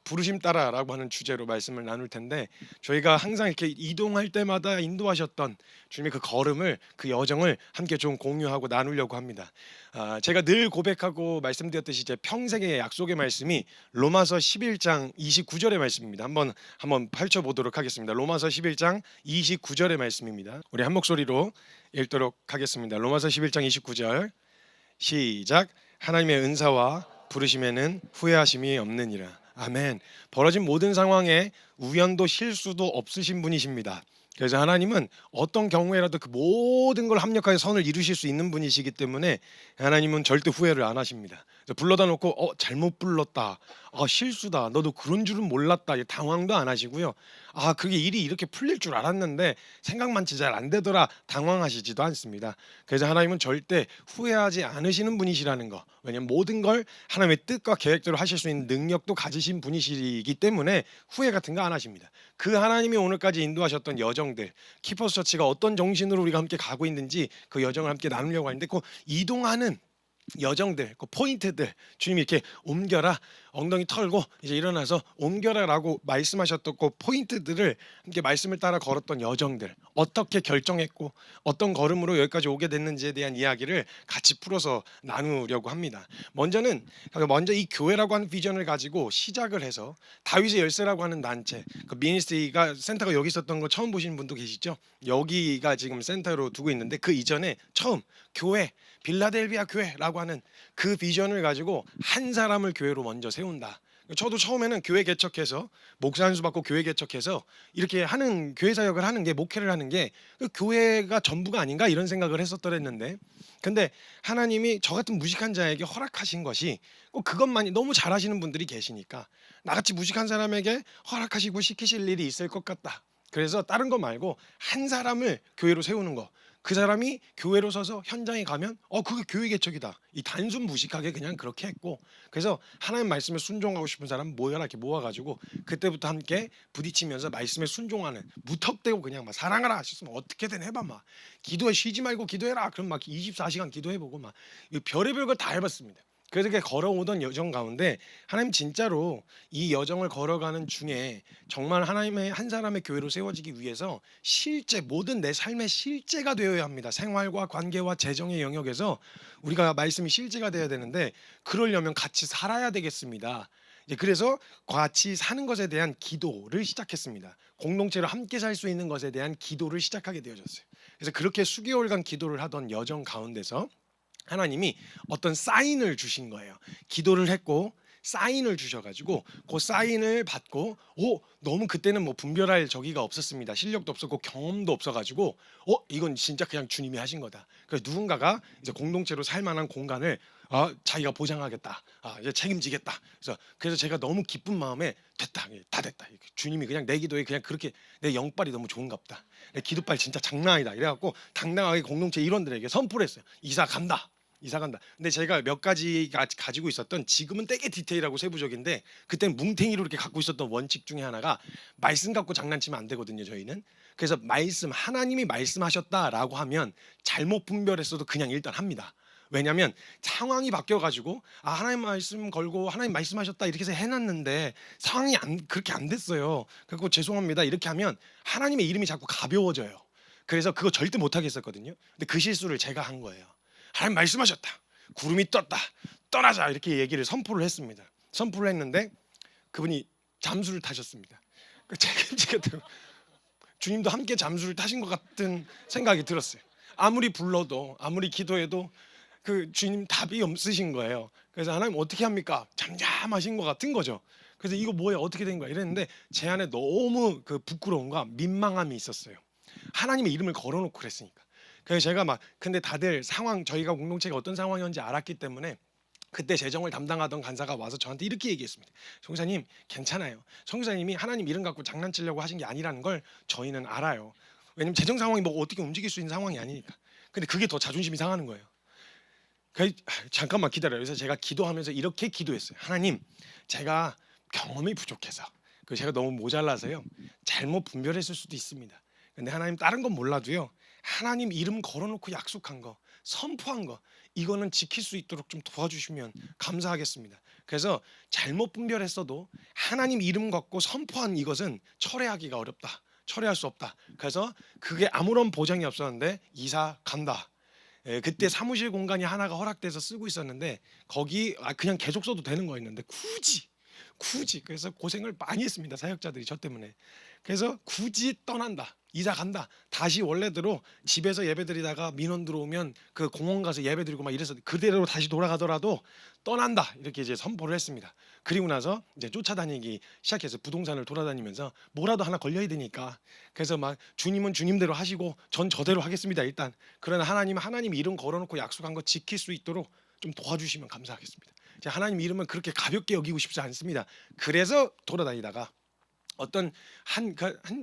부르심 따라라고 하는 주제로 말씀을 나눌 텐데, 저희가 항상 이렇게 이동할 때마다 인도하셨던 주님의 그 걸음을, 그 여정을 함께 좀 공유하고 나누려고 합니다. 제가 늘 고백하고 말씀드렸듯이 제 평생의 약속의 말씀이 로마서 11장 29절의 말씀입니다. 한번 펼쳐 보도록 하겠습니다. 로마서 11장 29절의 말씀입니다. 우리 한 목소리로 읽도록 하겠습니다. 로마서 11장 29절 시작. 하나님의 은사와 부르심에는 후회하심이 없느니라. 아멘. 벌어진 모든 상황에 우연도 실수도 없으신 분이십니다. 그래서 하나님은 어떤 경우에라도 그 모든 걸 합력하여 선을 이루실 수 있는 분이시기 때문에 하나님은 절대 후회를 안 하십니다. 불러다 놓고 잘못 불렀다, 실수다, 너도 그런 줄은 몰랐다, 당황도 안 하시고요. 그게 일이 이렇게 풀릴 줄 알았는데 생각만치 잘 안 되더라, 당황하시지도 않습니다. 그래서 하나님은 절대 후회하지 않으시는 분이시라는 거, 왜냐하면 모든 걸 하나님의 뜻과 계획대로 하실 수 있는 능력도 가지신 분이시기 때문에 후회 같은 거 안 하십니다. 그 하나님이 오늘까지 인도하셨던 여정들, 키퍼스 처치가 어떤 정신으로 우리가 함께 가고 있는지 그 여정을 함께 나누려고 하는데, 그 이동하는 여정들, 그 포인트들, 주님이 이렇게 옮겨라, 엉덩이 털고 이제 일어나서 옮겨라라고 말씀하셨던 그 포인트들을 함께 말씀을 따라 걸었던 여정들, 어떻게 결정했고 어떤 걸음으로 여기까지 오게 됐는지에 대한 이야기를 같이 풀어서 나누려고 합니다. 먼저 이 교회라고 하는 비전을 가지고 시작을 해서 다윗의 열쇠라고 하는 단체, 그 미니스트리가 센터가 여기 있었던 거 처음 보시는 분도 계시죠? 여기가 지금 센터로 두고 있는데, 그 이전에 처음 교회, 빌라델비아 교회라고 하는 그 비전을 가지고 한 사람을 교회로 먼저 세운다. 저도 처음에는 교회 개척해서 목사 안수 받고 교회 개척해서 이렇게 하는 교회 사역을 하는 게, 목회를 하는 게 그 교회가 전부가 아닌가 이런 생각을 했었더랬는데, 근데 하나님이 저 같은 무식한 자에게 허락하신 것이 꼭 그것만이, 너무 잘하시는 분들이 계시니까 나같이 무식한 사람에게 허락하시고 시키실 일이 있을 것 같다. 그래서 다른 거 말고 한 사람을 교회로 세우는 거, 그 사람이 교회로 서서 현장에 가면 그게 교회 개척이다, 이 단순 무식하게 그냥 그렇게 했고, 그래서 하나님 말씀에 순종하고 싶은 사람 모여라, 이렇게 모아가지고 그때부터 함께 부딪히면서 말씀에 순종하는, 무턱대고 그냥 막 사랑하라 하셨으면 어떻게든 해봐, 막 기도해, 쉬지 말고 기도해라, 그럼 막 24시간 기도해보고 막 별의별 걸 다 해봤습니다. 그래서 이렇게 걸어오던 여정 가운데 하나님 진짜로 이 여정을 걸어가는 중에 정말 하나님의 한 사람의 교회로 세워지기 위해서 실제 모든 내 삶의 실제가 되어야 합니다. 생활과 관계와 재정의 영역에서 우리가 말씀이 실제가 되어야 되는데, 그러려면 같이 살아야 되겠습니다. 그래서 같이 사는 것에 대한 기도를 시작했습니다. 공동체로 함께 살 수 있는 것에 대한 기도를 시작하게 되어졌어요. 그래서 그렇게 수개월간 기도를 하던 여정 가운데서 하나님이 어떤 사인을 주신 거예요. 기도를 했고 사인을 주셔가지고 그 사인을 받고, 너무 그때는 뭐 분별할 저기가 없었습니다. 실력도 없었고 경험도 없어가지고 이건 진짜 그냥 주님이 하신 거다. 그래서 누군가가 이제 공동체로 살 만한 공간을 자기가 보장하겠다, 이제 책임지겠다. 그래서 제가 너무 기쁜 마음에 됐다, 다 됐다, 주님이 그냥 내 기도에 그냥 그렇게, 내 영빨이 너무 좋은갑다, 내 기도빨 진짜 장난 아니다, 이래갖고 당당하게 공동체 일원들에게 선포를 했어요. 이사 간다. 이사 간다. 근데 제가 몇 가지가 가지고 있었던, 지금은 되게 디테일하고 세부적인데 그때는 뭉탱이로 이렇게 갖고 있었던 원칙 중에 하나가, 말씀 갖고 장난치면 안 되거든요, 저희는. 그래서 하나님이 말씀하셨다라고 하면 잘못 분별했어도 그냥 일단 합니다. 왜냐하면 상황이 바뀌어가지고 하나님 말씀 걸고 하나님 말씀하셨다 이렇게 해서 해놨는데 상황이 그렇게 안 됐어요. 그리고 죄송합니다 이렇게 하면 하나님의 이름이 자꾸 가벼워져요. 그래서 그거 절대 못하게 했었거든요. 근데 그 실수를 제가 한 거예요. 하나님 말씀하셨다, 구름이 떴다, 떠나자, 이렇게 얘기를 선포를 했습니다. 선포를 했는데 그분이 잠수를 타셨습니다. 책임지게 되고 주님도 함께 잠수를 타신 것 같은 생각이 들었어요. 아무리 불러도 아무리 기도해도 그 주님 답이 없으신 거예요. 그래서 하나님 어떻게 합니까? 잠잠하신 것 같은 거죠. 그래서 이거 뭐야, 어떻게 된 거야 이랬는데 제 안에 너무 그 부끄러움과 민망함이 있었어요. 하나님의 이름을 걸어놓고 그랬으니까. 그래서 제가 근데 다들 저희가 공동체가 어떤 상황이었는지 알았기 때문에 그때 재정을 담당하던 간사가 와서 저한테 이렇게 얘기했습니다. 성사님 괜찮아요. 성사님이 하나님 이름 갖고 장난치려고 하신 게 아니라는 걸 저희는 알아요. 왜냐면 재정 상황이 뭐 어떻게 움직일 수 있는 상황이 아니니까. 근데 그게 더 자존심이 상하는 거예요. 잠깐만 기다려요. 그래서 제가 기도하면서 이렇게 기도했어요. 하나님, 제가 경험이 부족해서, 제가 너무 모자라서요, 잘못 분별했을 수도 있습니다. 근데 하나님, 다른 건 몰라도요, 하나님 이름 걸어놓고 약속한 거, 선포한 거, 이거는 지킬 수 있도록 좀 도와주시면 감사하겠습니다. 그래서 잘못 분별했어도 하나님 이름 갖고 선포한 이것은 철회하기가 어렵다. 철회할 수 없다. 그래서 그게 아무런 보장이 없었는데 이사 간다. 그때 사무실 공간이 하나가 허락돼서 쓰고 있었는데 거기 그냥 계속 써도 되는 거였는데 굳이 그래서 고생을 많이 했습니다. 사역자들이 저 때문에. 그래서 굳이 떠난다. 이사 간다. 다시 원래대로 집에서 예배드리다가 민원 들어오면 그 공원 가서 예배드리고 막 이래서 그대로 다시 돌아가더라도 떠난다. 이렇게 이제 선포를 했습니다. 그리고 나서 이제 쫓아다니기 시작해서 부동산을 돌아다니면서 뭐라도 하나 걸려야 되니까. 그래서 막 주님은 주님대로 하시고 전 저대로 하겠습니다. 일단. 그러나 하나님 이름 걸어놓고 약속한 거 지킬 수 있도록 좀 도와주시면 감사하겠습니다. 하나님 이름은 그렇게 가볍게 여기고 싶지 않습니다. 그래서 돌아다니다가 어떤 한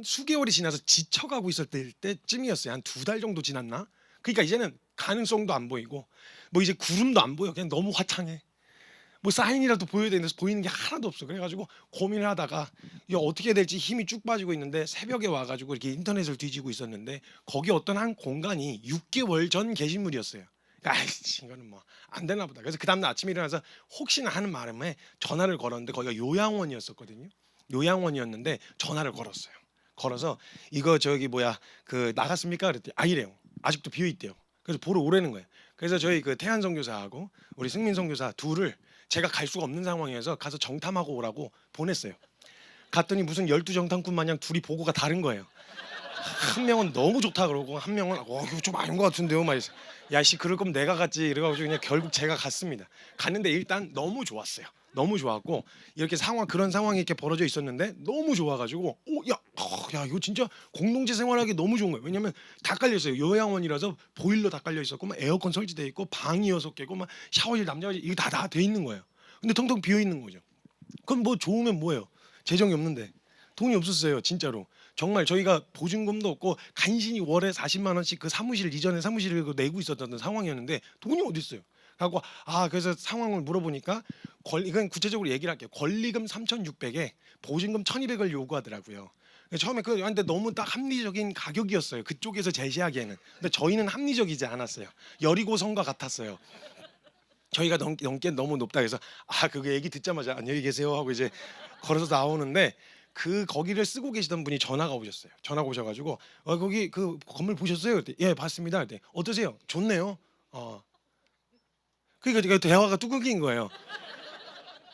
수개월이 지나서 지쳐가고 있을 때쯤이었어요. 한 2달 정도 지났나? 그러니까 이제는 가능성도 안 보이고 뭐 이제 구름도 안 보여. 그냥 너무 화창해. 뭐 사인이라도 보여야 되는데 보이는 게 하나도 없어. 그래가지고 고민을 하다가 이거 어떻게 해야 될지 힘이 쭉 빠지고 있는데 새벽에 와가지고 이렇게 인터넷을 뒤지고 있었는데 거기 어떤 한 공간이 6개월 전 게시물이었어요. 아이씨 이거는 뭐 안 되나 보다. 그래서 그 다음날 아침에 일어나서 혹시나 하는 마음에 전화를 걸었는데 거기가 요양원이었었거든요. 요양원이었는데 전화를 걸었어요. 걸어서 이거 저기 뭐야 그 나갔습니까? 그랬더니 이래요. 아직도 비어 있대요. 그래서 보러 오라는 거예요. 그래서 저희 그 태한 선교사하고 우리 승민 선교사 둘을 제가 갈 수가 없는 상황이어서 가서 정탐하고 오라고 보냈어요. 갔더니 무슨 12정탐꾼 마냥 둘이 보고가 다른 거예요. 한 명은 너무 좋다 그러고 한 명은 이거 좀 아닌 것 같은데요 말이죠. 야씨 그럴 거면 내가 갔지 이래가지고 그냥 결국 제가 갔습니다. 갔는데 일단 너무 좋았어요. 너무 좋았고 이렇게 그런 상황이 이렇게 벌어져 있었는데 너무 좋아가지고 야 이거 진짜 공동체 생활하기 너무 좋은 거예요. 왜냐면 다 깔려 있어요. 요양원이라서 보일러 다 깔려 있었고 막 에어컨 설치돼 있고 방이 6개고 막 샤워실 남자 화실 이거 다 돼 있는 거예요. 근데 텅텅 비어 있는 거죠. 그럼 뭐 좋으면 뭐예요? 재정이 없는데 돈이 없었어요. 진짜로. 정말 저희가 보증금도 없고 간신히 월에 40만 원씩 그 사무실 이전에 사무실을 내고 있었던 상황이었는데 돈이 어디 있어요? 하고 그래서 상황을 물어보니까 이건 구체적으로 얘기를 할게요. 권리금 3,600에 보증금 1,200을 요구하더라고요. 처음에 근데 너무 딱 합리적인 가격이었어요. 그쪽에서 제시하기에는. 근데 저희는 합리적이지 않았어요. 여리고성과 같았어요. 저희가 넘게 너무 높다 해서 그거 얘기 듣자마자 안녕히 계세요 하고 이제 걸어서 나오는데 거기를 쓰고 계시던 분이 전화가 오셨어요. 전화가 오셔가지고 거기 그 건물 보셨어요? 그랬더니 예 봤습니다. 그랬더니 어떠세요? 좋네요. 그러니까 대화가 뚝 끊긴 거예요.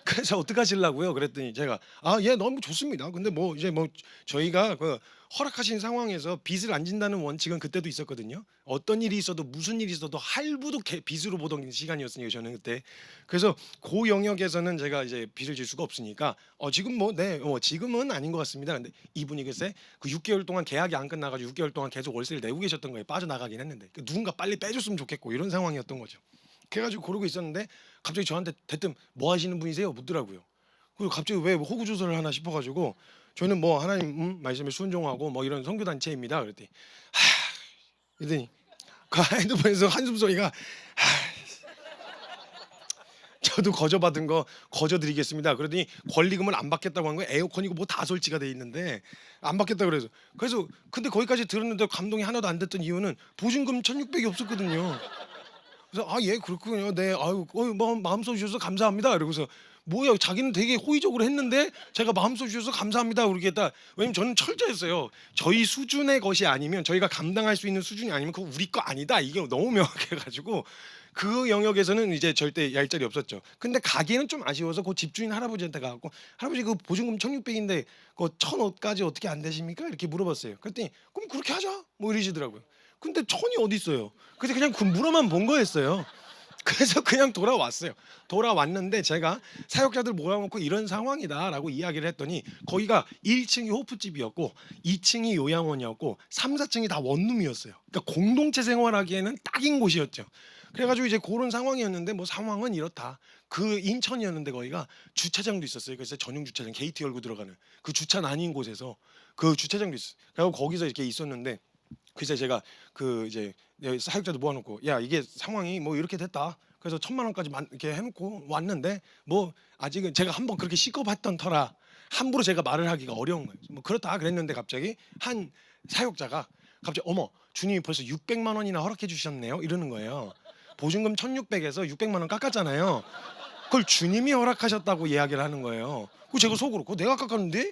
그래서 어떡하시려고요? 그랬더니 제가 예 너무 좋습니다. 근데 뭐 이제 뭐 저희가 그 허락하신 상황에서 빚을 안 진다는 원칙은 그때도 있었거든요. 어떤 일이 있어도 무슨 일이 있어도 할부도 빚으로 보던 시간이었으니까 저는 그때. 그래서 그 영역에서는 제가 이제 빚을 질 수가 없으니까 지금 지금은 아닌 것 같습니다. 근데 이분이 글쎄 그 6개월 동안 계약이 안 끝나가지고 6개월 동안 계속 월세를 내고 계셨던 거예요. 빠져나가긴 했는데 누군가 빨리 빼줬으면 좋겠고 이런 상황이었던 거죠. 그래가지고 고르고 있었는데 갑자기 저한테 대뜸 뭐 하시는 분이세요? 묻더라고요. 그리고 갑자기 왜 호구 조사를 하나 싶어가지고 저희는 뭐 하나님 말씀에 순종하고 뭐 이런 선교 단체입니다. 그랬더니 그랬더니 그 핸드폰에서 한숨 소리가 저도 거저받은 거 거저드리겠습니다. 그러더니 권리금을 안 받겠다고 한 거예요. 에어컨이고 뭐 다 설치가 돼 있는데 안 받겠다 그래서 근데 거기까지 들었는데 감동이 하나도 안 됐던 이유는 보증금 1,600이 없었거든요. 그래서 예 그렇군요. 네 뭐 마음 써주셔서 감사합니다. 그러고서 뭐야 자기는 되게 호의적으로 했는데 제가 마음 써주셔서 감사합니다. 그러겠다. 왜냐면 저는 철저했어요. 저희 수준의 것이 아니면 저희가 감당할 수 있는 수준이 아니면 그거 우리 거 아니다. 이게 너무 명확해가지고 그 영역에서는 이제 절대 얄짤이 없었죠. 근데 가기에는 좀 아쉬워서 그 집주인 할아버지한테 가고 할아버지 그 보증금 1,600인데 그 1,000원까지 어떻게 안 되십니까? 이렇게 물어봤어요. 그랬더니 그럼 그렇게 하자. 뭐 이러시더라고요. 근데 1,000이 어디 있어요? 그래서 그냥 그 물어만 본 거였어요. 그래서 그냥 돌아왔어요. 돌아왔는데 제가 사역자들 모아놓고 이런 상황이다라고 이야기를 했더니 거기가 1층이 호프집이었고 2층이 요양원이었고 3, 4층이 다 원룸이었어요. 그러니까 공동체 생활하기에는 딱인 곳이었죠. 그래가지고 이제 그런 상황이었는데 뭐 상황은 이렇다. 그 인천이었는데 거기가 주차장도 있었어요. 그래서 전용 주차장 게이트 열고 들어가는 그 주차는 아닌 곳에서 그 주차장도 있었어요. 그리고 거기서 이렇게 있었는데 그래서 제가 그 이제 사역자도 모아놓고 야 이게 상황이 뭐 이렇게 됐다. 그래서 1,000만 원까지 이렇게 해놓고 왔는데 뭐 아직은 제가 한번 그렇게 시겁했던 터라 함부로 제가 말을 하기가 어려운 거예요. 뭐 그렇다 그랬는데 갑자기 한 사역자가 갑자기 어머 주님이 벌써 600만 원이나 허락해 주셨네요 이러는 거예요. 보증금 1,600에서 600만 원 깎았잖아요. 그걸 주님이 허락하셨다고 이야기를 하는 거예요. 그 제가 속으로 그거 내가 깎았는데?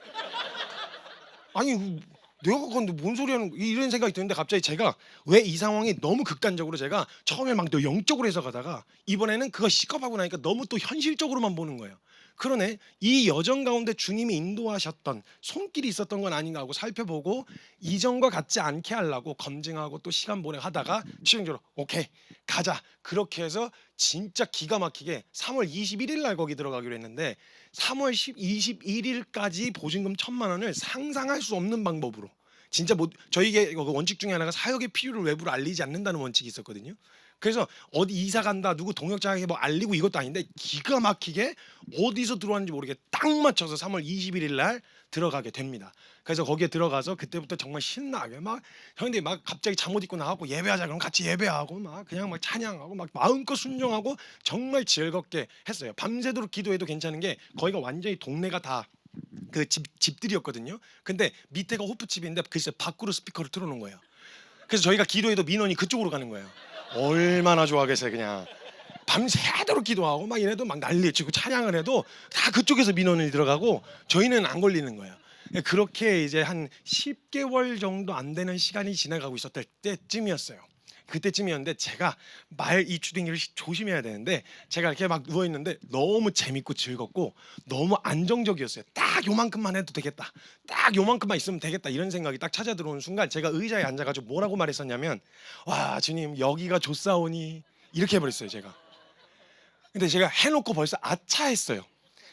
아니 내가 깎았는데 뭔 소리 하는 이런 생각이 드는데 갑자기 제가 왜 이 상황이 너무 극단적으로 제가 처음에 막 또 영적으로 해석하다가 이번에는 그거 시겁하고 나니까 너무 또 현실적으로만 보는 거예요. 그러네 이 여정 가운데 주님이 인도하셨던 손길이 있었던 건 아닌가 하고 살펴보고 이전과 같지 않게 하려고 검증하고 또 시간 보내 하다가 최종적으로 오케이 가자 그렇게 해서 진짜 기가 막히게 3월 21일 날 거기 들어가기로 했는데 3월 21일까지 보증금 1,000만 원을 상상할 수 없는 방법으로 진짜 뭐 저희의 원칙 중에 하나가 사역의 필요를 외부로 알리지 않는다는 원칙이 있었거든요. 그래서 어디 이사 간다 누구 동역자에게 뭐 알리고 이것도 아닌데 기가 막히게 어디서 들어왔는지 모르게 딱 맞춰서 3월 21일 날 들어가게 됩니다. 그래서 거기에 들어가서 그때부터 정말 신나게 막 형님들이 막 갑자기 잠옷 입고 나가고 예배하자 그럼 같이 예배하고 막 그냥 막 찬양하고 막 마음껏 순종하고 정말 즐겁게 했어요. 밤새도록 기도해도 괜찮은 게 거기가 완전히 동네가 다 그 집들이었거든요. 근데 밑에가 호프집인데 글쎄 밖으로 스피커를 틀어놓은 거예요. 그래서 저희가 기도해도 민원이 그쪽으로 가는 거예요. 얼마나 좋아하겠어요. 그냥 밤새도록 기도하고 막 이래도 막 난리치고 찬양을 해도 다 그쪽에서 민원이 들어가고 저희는 안 걸리는 거예요. 그렇게 이제 한 10개월 정도 안 되는 시간이 지나가고 있었을 때쯤이었어요. 그때쯤이었는데 제가 말 이 주댕이를 조심해야 되는데 제가 이렇게 막 누워 있는데 너무 재밌고 즐겁고 너무 안정적이었어요. 딱 요만큼만 해도 되겠다. 딱 요만큼만 있으면 되겠다. 이런 생각이 딱 찾아 들어오는 순간 제가 의자에 앉아가지고 뭐라고 말했었냐면 와 주님 여기가 좋사오니 이렇게 해버렸어요 제가. 근데 제가 해놓고 벌써 아차했어요.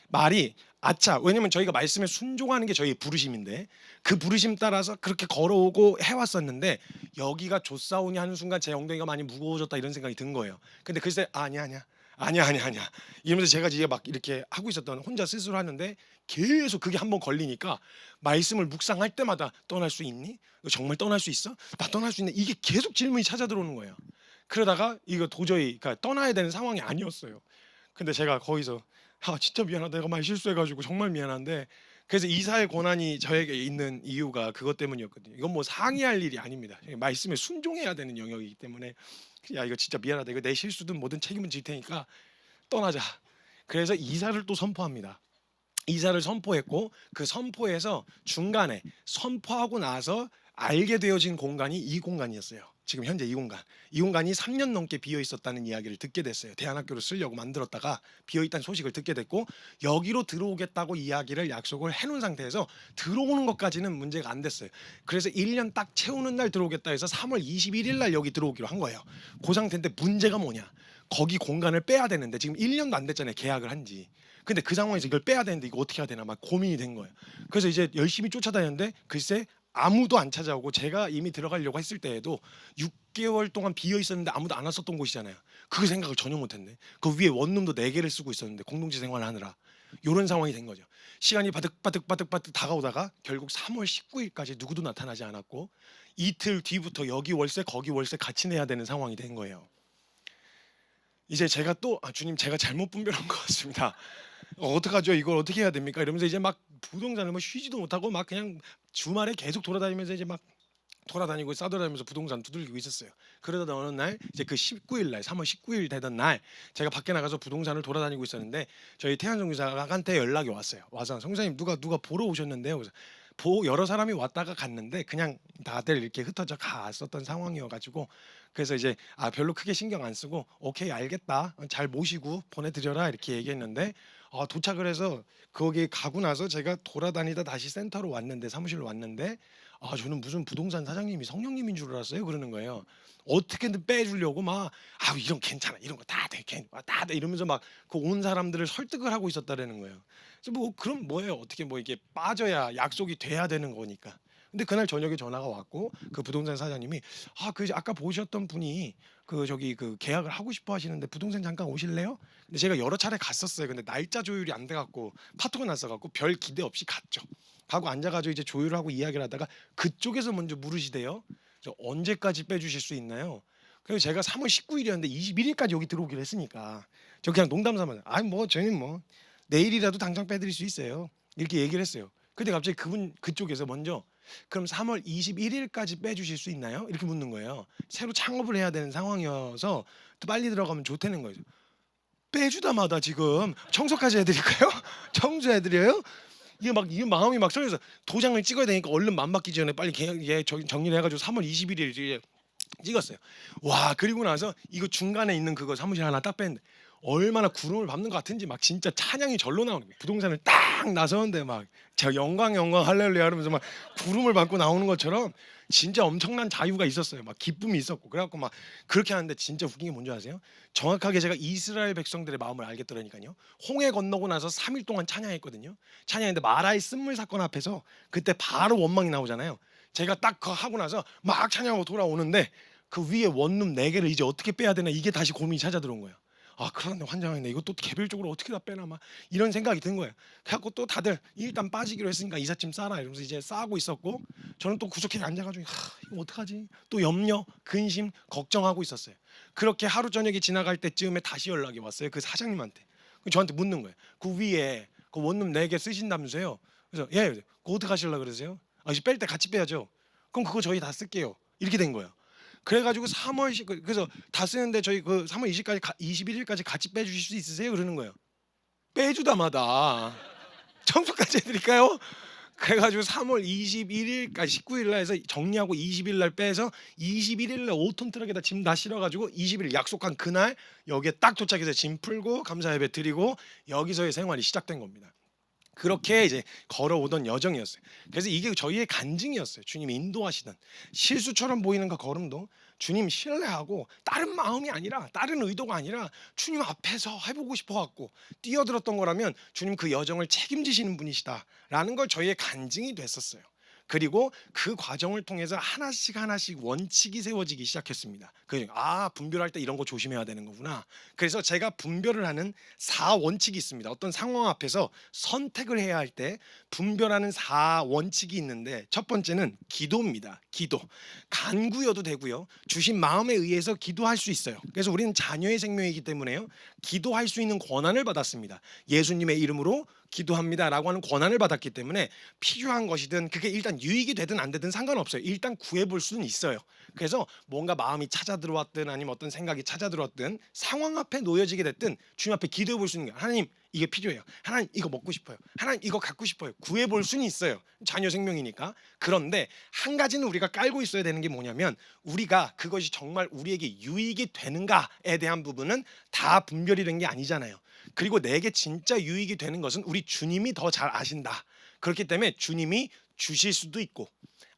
말이 아차. 왜냐면 저희가 말씀에 순종하는 게 저희 부르심인데 그 부르심 따라서 그렇게 걸어오고 해왔었는데 여기가 좋사오니 하는 순간 제 엉덩이가 많이 무거워졌다 이런 생각이 든 거예요. 근데 글쎄 아니야 이러면서 제가 이제 막 이렇게 하고 있었던 혼자 스스로 하는데 계속 그게 한번 걸리니까 말씀을 묵상할 때마다 떠날 수 있니? 너 정말 떠날 수 있어? 나 떠날 수 있네. 이게 계속 질문이 찾아 들어오는 거예요. 그러다가 이거 도저히 그러니까 떠나야 되는 상황이 아니었어요. 근데 제가 거기서 진짜 미안하다 내가 말 실수해가지고 정말 미안한데 그래서 이사의 권한이 저에게 있는 이유가 그것 때문이었거든요. 이건 뭐 상의할 일이 아닙니다. 말씀에 순종해야 되는 영역이기 때문에 야 이거 진짜 미안하다 이거 내 실수든 뭐든 책임은 질 테니까 떠나자. 그래서 이사를 또 선포합니다. 이사를 선포했고 그 선포에서 중간에 선포하고 나서 알게 되어진 공간이 이 공간이었어요. 지금 현재 이 공간이 3년 넘게 비어 있었다는 이야기를 듣게 됐어요. 대안학교를 쓰려고 만들었다가 비어 있다는 소식을 듣게 됐고 여기로 들어오겠다고 이야기를 약속을 해놓은 상태에서 들어오는 것까지는 문제가 안 됐어요. 그래서 1년 딱 채우는 날 들어오겠다 해서 3월 21일 날 여기 들어오기로 한 거예요. 그 상태인데 문제가 뭐냐? 거기 공간을 빼야 되는데 지금 1년도 안 됐잖아요. 계약을 한 지. 근데 그 상황에서 이걸 빼야 되는데 이거 어떻게 해야 되나 막 고민이 된 거예요. 그래서 이제 열심히 쫓아다녔는데 글쎄 아무도 안 찾아오고 제가 이미 들어가려고 했을 때에도 6개월 동안 비어 있었는데 아무도 안 왔었던 곳이잖아요. 그 생각을 전혀 못했네. 그 위에 원룸도 4개를 쓰고 있었는데 공동체 생활을 하느라 이런 상황이 된 거죠. 시간이 바득바득 다가오다가 결국 3월 19일까지 누구도 나타나지 않았고 이틀 뒤부터 여기 월세 거기 월세 같이 내야 되는 상황이 된 거예요. 이제 제가 또 주님 제가 잘못 분별한 것 같습니다. 어떡하죠? 이걸 어떻게 해야 됩니까? 이러면서 이제 막 부동산을 뭐 쉬지도 못하고 막 그냥 주말에 계속 돌아다니면서 이제 막 돌아다니고 싸돌아다니면서 부동산 두들기고 있었어요. 그러다 어느 날 이제 그 19일 날 3월 19일 되던 날 제가 밖에 나가서 부동산을 돌아다니고 있었는데 저희 태환 성교사한테 연락이 왔어요. 와서 성사님 누가 보러 오셨는데요. 그래서 여러 사람이 왔다가 갔는데 그냥 다들 이렇게 흩어져 갔었던 상황이어가지고 그래서 이제 별로 크게 신경 안 쓰고 오케이 알겠다 잘 모시고 보내드려라 이렇게 얘기했는데 도착을 해서 거기 가고 나서 제가 돌아다니다 다시 센터로 왔는데 사무실로 왔는데 저는 무슨 부동산 사장님이 성령님인 줄 알았어요 그러는 거예요. 어떻게든 빼주려고 막 이런 괜찮아 이런 거 다 돼 이러면서 막 그 온 사람들을 설득을 하고 있었다라는 거예요. 그래서 뭐 그럼 뭐예요 어떻게 뭐 이게 빠져야 약속이 돼야 되는 거니까. 근데 그날 저녁에 전화가 왔고 그 부동산 사장님이 그 아까 보셨던 분이 그 계약을 하고 싶어 하시는데 부동산 잠깐 오실래요? 근데 제가 여러 차례 갔었어요. 근데 날짜 조율이 안 돼갖고 파토가 났어갖고 별 기대 없이 갔죠. 가고 앉아가지고 이제 조율하고 이야기를 하다가 그쪽에서 먼저 물으시대요. 언제까지 빼주실 수 있나요? 그래서 제가 3월 19일이었는데 21일까지 여기 들어오기로 했으니까 저 그냥 농담 삼아 뭐 저희는 뭐 내일이라도 당장 빼드릴 수 있어요 이렇게 얘기를 했어요. 근데 갑자기 그쪽에서 먼저 그럼 3월 21일까지 빼주실 수 있나요? 이렇게 묻는 거예요. 새로 창업을 해야 되는 상황이어서 또 빨리 들어가면 좋다는 거죠. 빼주다마다 지금 청소까지 해드릴까요? 청소해드려요? 이게 마음이 막 설레서 도장을 찍어야 되니까 얼른 맘 받기 전에 빨리 정리를 해가지고 3월 21일 찍었어요. 와, 그리고 나서 이거 중간에 있는 그거 사무실 하나 딱 뺐는데 얼마나 구름을 밟는 것 같은지 막 진짜 찬양이 절로 나오는 거예요. 부동산을 딱 나서는데 막 저 영광 할렐루야 하면서 막 구름을 밟고 나오는 것처럼 진짜 엄청난 자유가 있었어요. 막 기쁨이 있었고 그래갖고 막 그렇게 하는데 진짜 웃긴 게 뭔지 아세요? 정확하게 제가 이스라엘 백성들의 마음을 알겠더라니까요. 홍해 건너고 나서 3일 동안 찬양했거든요. 찬양했는데 마라의 쓴물 사건 앞에서 그때 바로 원망이 나오잖아요. 제가 딱 그거 하고 나서 막 찬양하고 돌아오는데 그 위에 원룸 4개를 이제 어떻게 빼야 되나 이게 다시 고민이 찾아 들어온 거예요. 아, 그런데 환장했네. 이거 또 개별적으로 어떻게 다 빼나 막 이런 생각이 든 거예요. 그래갖고 또 다들 일단 빠지기로 했으니까 이삿짐 싸라 이러면서 이제 싸고 있었고 저는 또 구석에 앉아가지고 이거 어떡하지? 또 염려, 근심, 걱정하고 있었어요. 그렇게 하루 저녁이 지나갈 때쯤에 다시 연락이 왔어요. 그 사장님한테. 저한테 묻는 거예요. 그 위에 그 원룸 4개 쓰신다면서요? 그래서 예, 그거 어떻게 하시려고 그러세요? 아, 이제 뺄 때 같이 빼야죠. 그럼 그거 저희 다 쓸게요. 이렇게 된 거예요. 그래가지고 3월 그래서 다 쓰는데 저희 그 3월 20일까지 21일까지 같이 빼주실 수 있으세요? 그러는 거예요. 빼주다마다 청소까지 해드릴까요? 그래가지고 3월 21일까지 19일 날 해서 정리하고 20일 날 빼서 21일 날 5톤 트럭에다 짐 다 실어가지고 20일 약속한 그날 여기에 딱 도착해서 짐 풀고 감사 예배 드리고 여기서의 생활이 시작된 겁니다. 그렇게 이제 걸어오던 여정이었어요. 그래서 이게 저희의 간증이었어요. 주님이 인도하시던 실수처럼 보이는 그 걸음도 주님 신뢰하고 다른 마음이 아니라 다른 의도가 아니라 주님 앞에서 해보고 싶어갖고 뛰어들었던 거라면 주님 그 여정을 책임지시는 분이시다라는 걸 저희의 간증이 됐었어요. 그리고 그 과정을 통해서 하나씩 하나씩 원칙이 세워지기 시작했습니다. 분별할 때 이런 거 조심해야 되는 거구나. 그래서 제가 분별을 하는 4원칙이 있습니다. 어떤 상황 앞에서 선택을 해야 할 때 분별하는 4원칙이 있는데 첫 번째는 기도입니다. 기도. 간구여도 되고요. 주신 마음에 의해서 기도할 수 있어요. 그래서 우리는 자녀의 생명이기 때문에요. 기도할 수 있는 권한을 받았습니다. 예수님의 이름으로 기도합니다라고 하는 권한을 받았기 때문에 필요한 것이든 그게 일단 유익이 되든 안 되든 상관없어요. 일단 구해볼 수는 있어요. 그래서 뭔가 마음이 찾아 들어왔든 아니면 어떤 생각이 찾아 들어왔든 상황 앞에 놓여지게 됐든 주님 앞에 기도해 볼 수 있는 거예요. 하나님 이게 필요해요. 하나님 이거 먹고 싶어요. 하나님 이거 갖고 싶어요. 구해볼 수는 있어요. 자녀 생명이니까. 그런데 한 가지는 우리가 깔고 있어야 되는 게 뭐냐면 우리가 그것이 정말 우리에게 유익이 되는가에 대한 부분은 다 분별이 된 게 아니잖아요. 그리고 내게 진짜 유익이 되는 것은 우리 주님이 더 잘 아신다. 그렇기 때문에 주님이 주실 수도 있고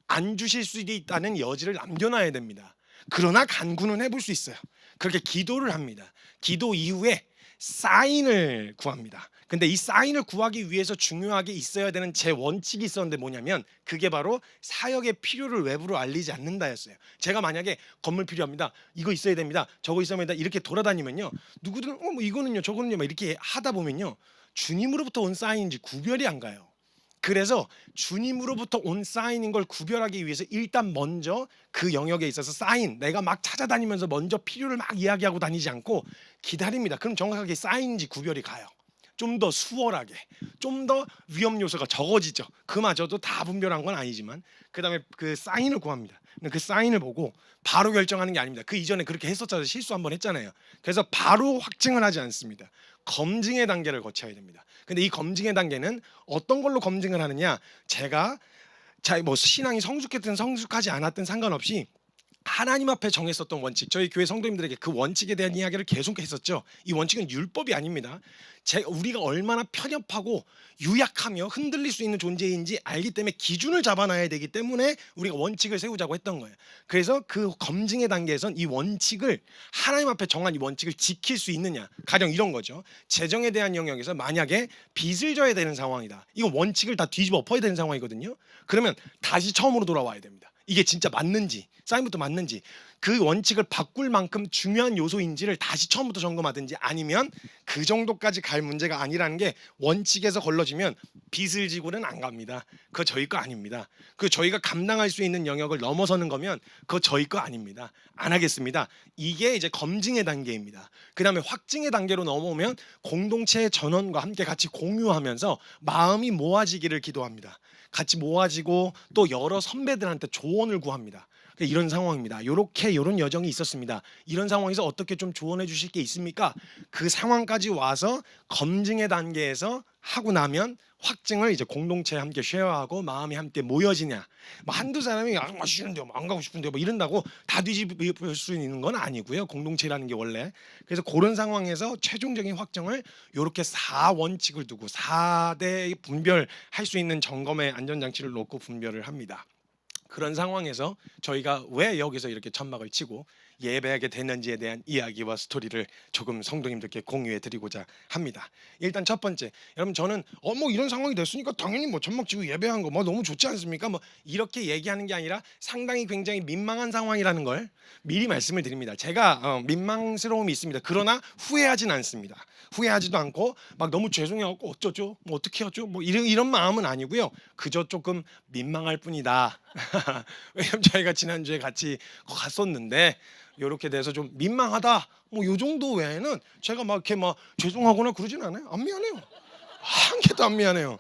안 주실 수도 있다는 여지를 남겨놔야 됩니다. 그러나 간구는 해볼 수 있어요. 그렇게 기도를 합니다. 기도 이후에 사인을 구합니다. 근데 이 사인을 구하기 위해서 중요하게 있어야 되는 제 원칙이 있었는데 뭐냐면 그게 바로 사역의 필요를 외부로 알리지 않는다였어요. 제가 만약에 건물 필요합니다. 이거 있어야 됩니다. 저거 있어야 됩니다. 이렇게 돌아다니면요. 누구든 뭐 이거는요 저거는요 막 이렇게 하다 보면요. 주님으로부터 온 사인인지 구별이 안 가요. 그래서 주님으로부터 온 사인인 걸 구별하기 위해서 일단 먼저 그 영역에 있어서 사인 내가 막 찾아다니면서 먼저 필요를 막 이야기하고 다니지 않고 기다립니다. 그럼 정확하게 사인인지 구별이 가요. 좀 더 수월하게 좀 더 위험 요소가 적어지죠. 그마저도 다 분별한 건 아니지만 그 다음에 그 사인을 구합니다. 그 사인을 보고 바로 결정하는 게 아닙니다. 그 이전에 그렇게 했었잖아요. 실수 한번 했잖아요. 그래서 바로 확증을 하지 않습니다. 검증의 단계를 거쳐야 됩니다. 근데 이 검증의 단계는 어떤 걸로 검증을 하느냐, 제가 뭐 신앙이 성숙했든 성숙하지 않았든 상관없이 하나님 앞에 정했었던 원칙, 저희 교회 성도님들에게 그 원칙에 대한 이야기를 계속 했었죠. 이 원칙은 율법이 아닙니다. 우리가 얼마나 편협하고 유약하며 흔들릴 수 있는 존재인지 알기 때문에 기준을 잡아놔야 되기 때문에 우리가 원칙을 세우자고 했던 거예요. 그래서 그 검증의 단계에선 이 원칙을 하나님 앞에 정한 이 원칙을 지킬 수 있느냐, 가령 이런 거죠. 재정에 대한 영역에서 만약에 빚을 져야 되는 상황이다. 이거 원칙을 다 뒤집어 엎어야 되는 상황이거든요. 그러면 다시 처음으로 돌아와야 됩니다. 이게 진짜 맞는지, 사인부터 맞는지, 그 원칙을 바꿀 만큼 중요한 요소인지를 다시 처음부터 점검하든지, 아니면 그 정도까지 갈 문제가 아니라는 게 원칙에서 걸러지면 빚을 지고는 안 갑니다. 그거 저희 거 아닙니다. 그 저희가 감당할 수 있는 영역을 넘어서는 거면 그거 저희 거 아닙니다. 안 하겠습니다. 이게 이제 검증의 단계입니다. 그 다음에 확증의 단계로 넘어오면 공동체의 전원과 함께 같이 공유하면서 마음이 모아지기를 기도합니다. 같이 모아지고 또 여러 선배들한테 조언을 구합니다. 이런 상황입니다. 요렇게 요런 여정이 있었습니다. 이런 상황에서 어떻게 좀 조언해 주실 게 있습니까? 그 상황까지 와서 검증의 단계에서 하고 나면 확증을 이제 공동체에 함께 쉐어하고 마음이 함께 모여지냐. 뭐 한두 사람이 싫은데요, 안 가고 싶은데요, 뭐 이런다고 다 뒤집을 수 있는 건 아니고요. 공동체라는 게 원래. 그래서 그런 상황에서 최종적인 확정을 요렇게 4원칙을 두고 4대 분별할 수 있는 점검의 안전장치를 놓고 분별을 합니다. 그런 상황에서 저희가 왜 여기서 이렇게 천막을 치고 예배하게 됐는지에 대한 이야기와 스토리를 조금 성도님들께 공유해 드리고자 합니다. 일단 첫 번째, 여러분 저는 뭐 이런 상황이 됐으니까 당연히 뭐 천막 치고 예배한 거 뭐 너무 좋지 않습니까? 뭐 이렇게 얘기하는 게 아니라 상당히 굉장히 민망한 상황이라는 걸 미리 말씀을 드립니다. 제가 민망스러움이 있습니다. 그러나 후회하진 않습니다. 후회하지도 않고 막 너무 죄송해갖고 어쩌죠? 뭐 어떻게 하죠? 뭐 이런 마음은 아니고요. 그저 조금 민망할 뿐이다. 왜냐면 저희가 지난주에 같이 갔었는데 이렇게 돼서 좀 민망하다. 뭐 요 정도 외에는 제가 막 이렇게 막 죄송하거나 그러진 않아요. 안 미안해요. 한 개도 안 미안해요.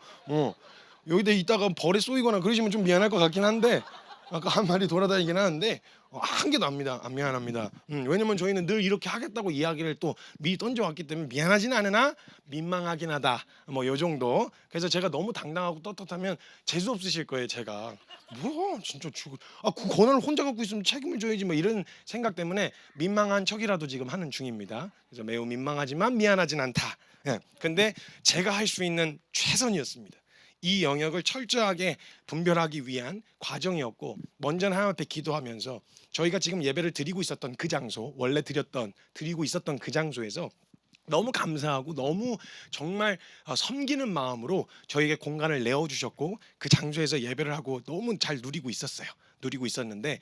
여기다 있다가 벌에 쏘이거나 그러시면 좀 미안할 것 같긴 한데 아까 한 마리 돌아다니긴 하는데 한 개도 안 미안합니다. 왜냐면 저희는 늘 이렇게 하겠다고 이야기를 또 미리 던져왔기 때문에 미안하진 않으나 민망하긴 하다. 뭐 요 정도. 그래서 제가 너무 당당하고 떳떳하면 재수 없으실 거예요. 제가 뭐야 진짜 그 권한을 혼자 갖고 있으면 책임을 져야지 뭐 이런 생각 때문에 민망한 척이라도 지금 하는 중입니다. 그래서 매우 민망하지만 미안하진 않다. 예. 근데 제가 할 수 있는 최선이었습니다. 이 영역을 철저하게 분별하기 위한 과정이었고, 먼저 하나님 앞에 기도하면서 저희가 지금 예배를 드리고 있었던 그 장소, 원래 드리고 있었던 그 장소에서 너무 감사하고 너무 정말 섬기는 마음으로 저에게 공간을 내어주셨고 그 장소에서 예배를 하고 너무 잘 누리고 있었는데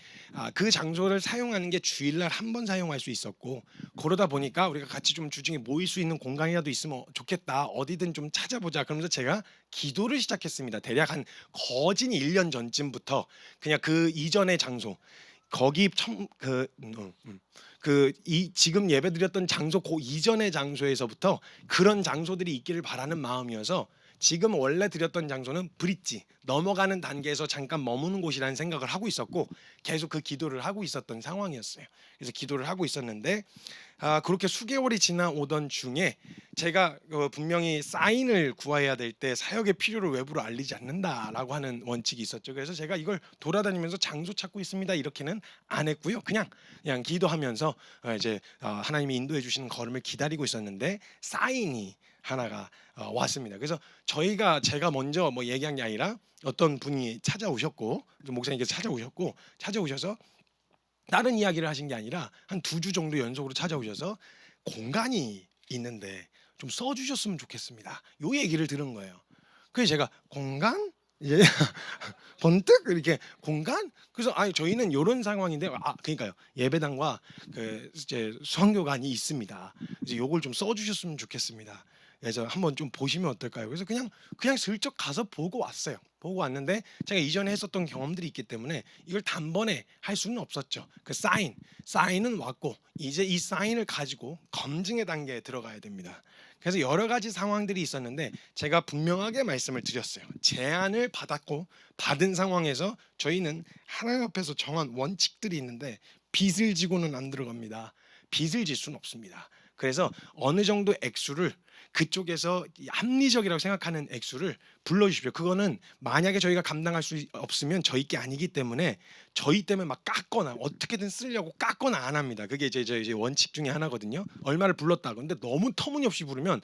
그 장소를 사용하는 게 주일날 한 번 사용할 수 있었고, 그러다 보니까 우리가 같이 좀 주중에 모일 수 있는 공간이라도 있으면 좋겠다, 어디든 좀 찾아보자, 그러면서 제가 기도를 시작했습니다. 대략 한 거진 1년 전쯤부터 그냥 그 이전의 장소, 거기 지금 예배드렸던 장소 그 이전의 장소에서부터 그런 장소들이 있기를 바라는 마음이어서 지금 원래 드렸던 장소는 브릿지 넘어가는 단계에서 잠깐 머무는 곳이라는 생각을 하고 있었고 계속 그 기도를 하고 있었던 상황이었어요. 그래서 기도를 하고 있었는데 그렇게 수개월이 지나오던 중에 제가 분명히 사인을 구해야 될 때 사역의 필요를 외부로 알리지 않는다라고 하는 원칙이 있었죠. 그래서 제가 이걸 돌아다니면서 장소 찾고 있습니다 이렇게는 안 했고요. 그냥 기도하면서 이제 하나님이 인도해 주시는 걸음을 기다리고 있었는데 사인이 하나가 왔습니다. 그래서 제가 먼저 뭐 얘기한 게 아니라 어떤 분이 찾아오셨고, 목사님께서 찾아오셔서 다른 이야기를 하신 게 아니라 한 2주 정도 연속으로 찾아오셔서 공간이 있는데 좀 써주셨으면 좋겠습니다, 요 얘기를 들은 거예요. 그래서 제가 공간? 이제 번뜩 이렇게 공간? 그래서 저희는 이런 상황인데 그러니까요, 예배당과 그 이제 수학교관이 있습니다. 이제 요걸 좀 써주셨으면 좋겠습니다. 그래서 한번 좀 보시면 어떨까요? 그래서 그냥 슬쩍 가서 보고 왔어요. 보고 왔는데 제가 이전에 했었던 경험들이 있기 때문에 이걸 단번에 할 수는 없었죠. 그 사인은 왔고 이제 이 사인을 가지고 검증의 단계에 들어가야 됩니다. 그래서 여러 가지 상황들이 있었는데 제가 분명하게 말씀을 드렸어요. 제안을 받았고 받은 상황에서 저희는 하나님 앞에서 정한 원칙들이 있는데 빚을 지고는 안 들어갑니다. 빚을 질 수는 없습니다. 그래서 어느 정도 액수를 그쪽에서 합리적이라고 생각하는 액수를 불러주십시오. 그거는 만약에 저희가 감당할 수 없으면 저희 게 아니기 때문에 저희 때문에 막 깎거나 어떻게든 쓰려고 깎거나 안 합니다. 그게 이제 원칙 중에 하나거든요. 얼마를 불렀다. 근데 너무 터무니없이 부르면